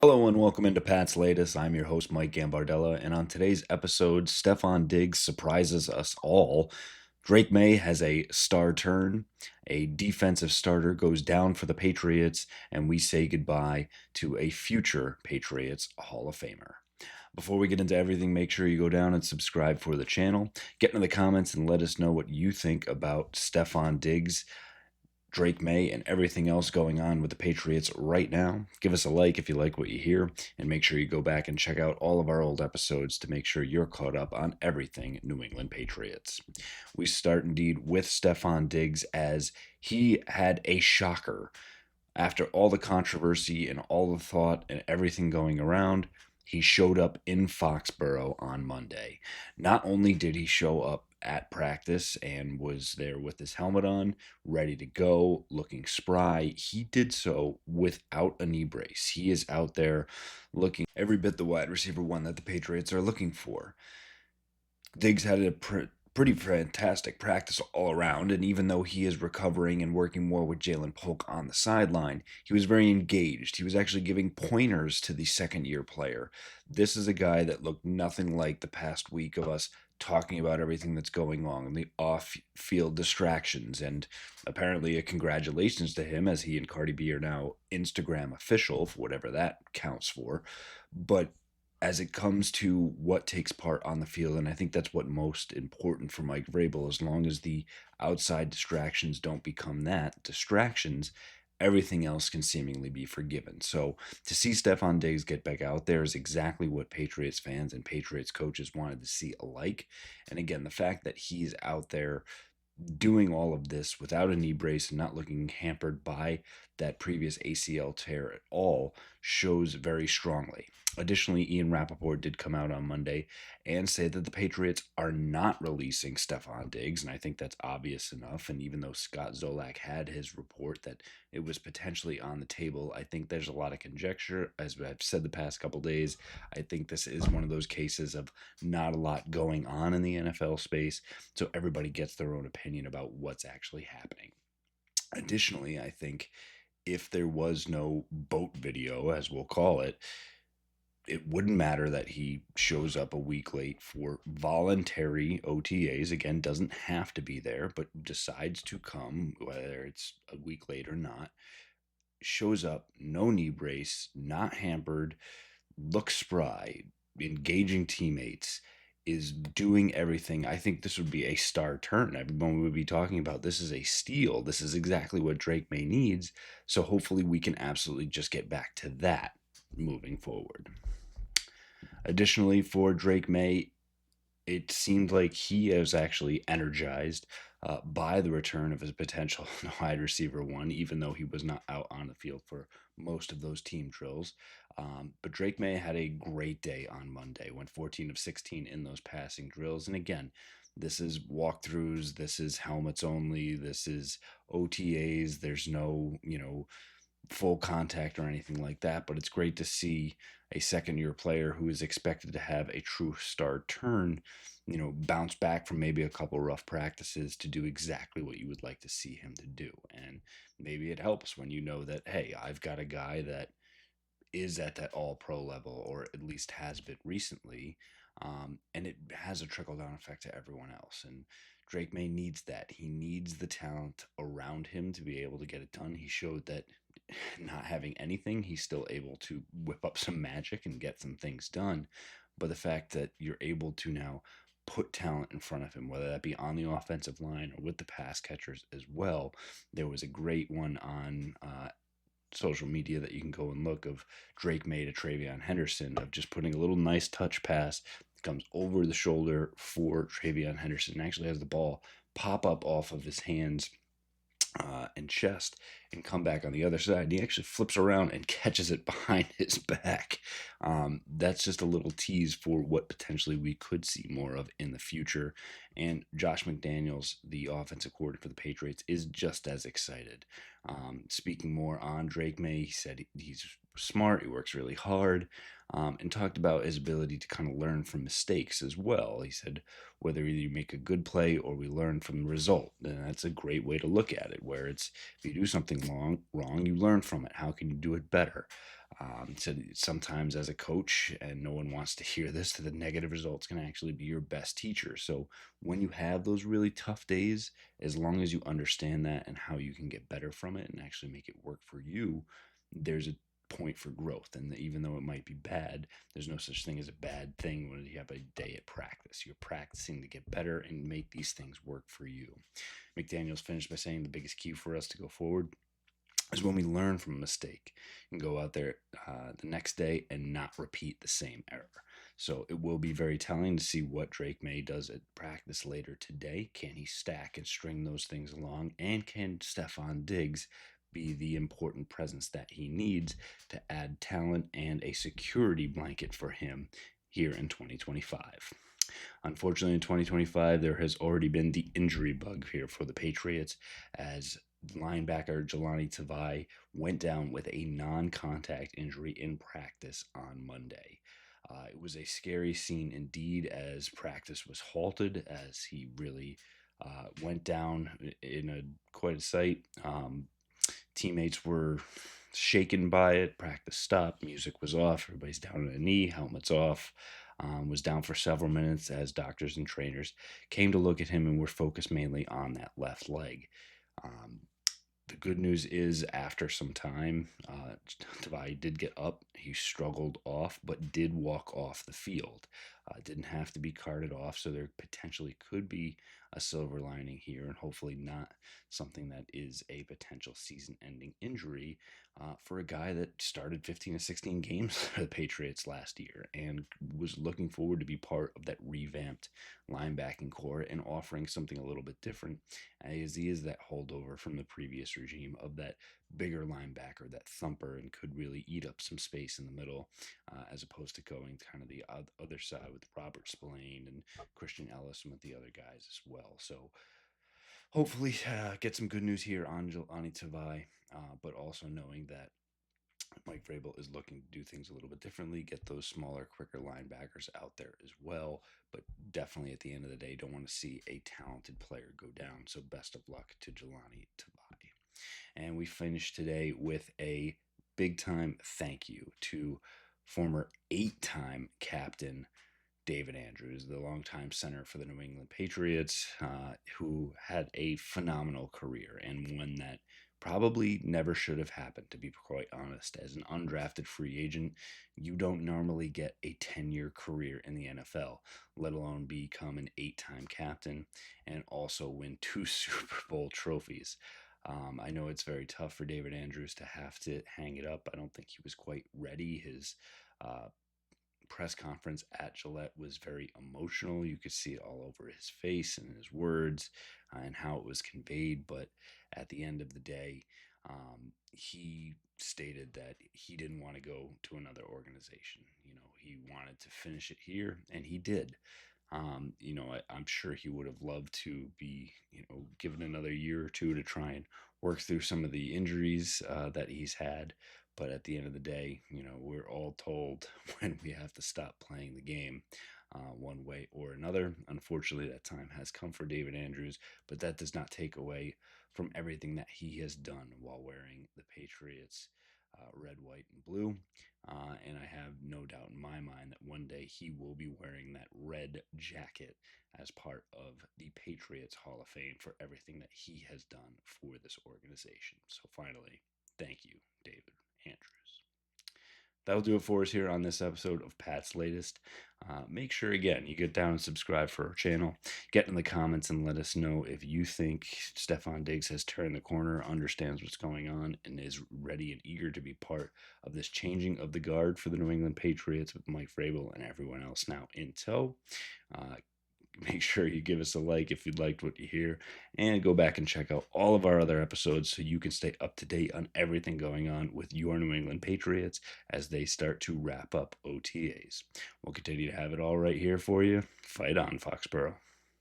Hello and welcome into Pat's Latest. I'm your host, Mike Gambardella, and on today's episode, Stefon Diggs surprises us all. Drake May has a star turn, a defensive starter goes down for the Patriots, and we say goodbye to a future Patriots Hall of Famer. Before we get into everything, make sure you go down and subscribe for the channel. Get in the comments and let us know what you think about Stefon Diggs, Drake May, and everything else going on with the Patriots right now. Give us a like if you like what you hear, and make sure you go back and check out all of our old episodes to make sure you're caught up on everything New England Patriots. We start indeed with Stefon Diggs, as he had a shocker. After all the controversy and all the thought and everything going around, he showed up in Foxborough on Monday. Not only did he show up at practice and was there with his helmet on, ready to go, looking spry, he did so without a knee brace. He is out there looking every bit the wide receiver one that the Patriots are looking for. Diggs had a pretty fantastic practice all around, and even though he is recovering and working more with Jalen Polk on the sideline, he was very engaged. He was actually giving pointers to the second year player. This is a guy that looked nothing like the past week of us talking about everything that's going on and the off field distractions. And apparently, a congratulations to him, as he and Cardi B are now Instagram official, for whatever that counts for. But as it comes to what takes part on the field, and I think that's what most important for Mike Vrabel. As long as the outside distractions don't become that distractions, everything else can seemingly be forgiven. So to see Stefon Diggs get back out there is exactly what Patriots fans and Patriots coaches wanted to see alike. And again, the fact that he's out there doing all of this without a knee brace and not looking hampered by that previous ACL tear at all shows very strongly. Additionally, Ian Rappaport did come out on Monday and say that the Patriots are not releasing Stefon Diggs, and I think that's obvious enough. And even though Scott Zolak had his report that it was potentially on the table, I think there's a lot of conjecture. As I've said the past couple days, I think this is one of those cases of not a lot going on in the NFL space, so everybody gets their own opinion about what's actually happening. Additionally, I think if there was no boat video, as we'll call it wouldn't matter that he shows up a week late for voluntary OTAs. Again, doesn't have to be there, but decides to come, whether it's a week late or not. Shows up, no knee brace, not hampered, looks spry, engaging teammates, is doing everything. I think this would be a star turn. Everyone would be talking about this is a steal. This is exactly what Drake May needs. So hopefully we can absolutely just get back to that moving forward. Additionally, for Drake May, it seemed like he was actually energized by the return of his potential wide receiver one, even though he was not out on the field for most of those team drills. But Drake May had a great day on Monday, went 14 of 16 in those passing drills. And again, this is walkthroughs, this is helmets only, this is OTAs. There's no, full contact or anything like that, but it's great to see a second year player who is expected to have a true star turn, bounce back from maybe a couple rough practices to do exactly what you would like to see him to do. And maybe it helps when you know that, hey, I've got a guy that is at that all pro level, or at least has been recently. And it has a trickle down effect to everyone else. And Drake May needs that. He needs the talent around him to be able to get it done. He showed that not having anything, he's still able to whip up some magic and get some things done. But the fact that you're able to now put talent in front of him, whether that be on the offensive line or with the pass catchers as well. There was a great one on social media that you can go and look of Drake May to Travion Henderson, of just putting a little nice touch pass, comes over the shoulder for Travion Henderson, actually has the ball pop up off of his hands and chest and come back on the other side. And he actually flips around and catches it behind his back. That's just a little tease for what potentially we could see more of in the future. And Josh McDaniels, the offensive coordinator for the Patriots, is just as excited. Speaking more on Drake May, he said he's smart, he works really hard, and talked about his ability to kind of learn from mistakes as well. He said whether either you make a good play or we learn from the result, and that's a great way to look at it, where it's if you do something wrong, you learn from it. How can you do it better? Said sometimes as a coach, and no one wants to hear this, that the negative results can actually be your best teacher. So when you have those really tough days, as long as you understand that and how you can get better from it and actually make it work for you, there's a point for growth. And even though it might be bad, there's no such thing as a bad thing when you have a day at practice. You're practicing to get better and make these things work for you. McDaniels finished by saying the biggest key for us to go forward is when we learn from a mistake and go out there the next day and not repeat the same error. So it will be very telling to see what Drake May does at practice later today. Can he stack and string those things along? And can Stefon Diggs be the important presence that he needs to add talent and a security blanket for him here in 2025? Unfortunately, in 2025, there has already been the injury bug here for the Patriots as linebacker Galani Tavi went down with a non-contact injury in practice on Monday. It was a scary scene indeed as practice was halted as he really went down in quite a sight. Teammates were shaken by it. Practice stopped. Music was off. Everybody's down on a knee. Helmets off. Was down for several minutes as doctors and trainers came to look at him and were focused mainly on that left leg. Um, the good news is, after some time, Tavai did get up. He struggled off, but did walk off the field. Didn't have to be carted off, so there potentially could be a silver lining here, and hopefully not something that is a potential season-ending injury for a guy that started 15 to 16 games for the Patriots last year and was looking forward to be part of that revamped linebacking core and offering something a little bit different, as he is that holdover from the previous regime of that bigger linebacker, that thumper, and could really eat up some space in the middle, as opposed to going kind of the other side with Robert Spillane and Christian Ellis and with the other guys as well. So hopefully get some good news here on Galani Tavi, but also knowing that Mike Vrabel is looking to do things a little bit differently, get those smaller, quicker linebackers out there as well. But definitely at the end of the day, don't want to see a talented player go down. So best of luck to Galani Tavi. And we finished today with a big time thank you to former 8-time captain David Andrews, the longtime center for the New England Patriots, who had a phenomenal career and one that probably never should have happened, to be quite honest. As an undrafted free agent, you don't normally get a 10-year career in the NFL, let alone become an 8-time captain and also win 2 Super Bowl trophies. I know it's very tough for David Andrews to have to hang it up. I don't think he was quite ready. His uh, press conference at Gillette was very emotional. You could see it all over his face and his words and how it was conveyed. But at the end of the day, he stated that he didn't want to go to another organization. He wanted to finish it here, and he did. I'm sure he would have loved to be, given another year or two to try and work through some of the injuries that he's had. But at the end of the day, we're all told when we have to stop playing the game one way or another. Unfortunately, that time has come for David Andrews, but that does not take away from everything that he has done while wearing the Patriots red, white, and blue. And I have no doubt in my mind that one day he will be wearing that red jacket as part of the Patriots Hall of Fame for everything that he has done for this organization. So finally, thank you, David Andrews. That'll do it for us here on this episode of Pat's Latest. Make sure, again, you get down and subscribe for our channel. Get in the comments and let us know if you think Stefon Diggs has turned the corner, understands what's going on, and is ready and eager to be part of this changing of the guard for the New England Patriots with Mike Vrabel and everyone else now in tow. Make sure you give us a like if you liked what you hear, and go back and check out all of our other episodes so you can stay up to date on everything going on with your New England Patriots as they start to wrap up OTAs. We'll continue to have it all right here for you. Fight on, Foxborough.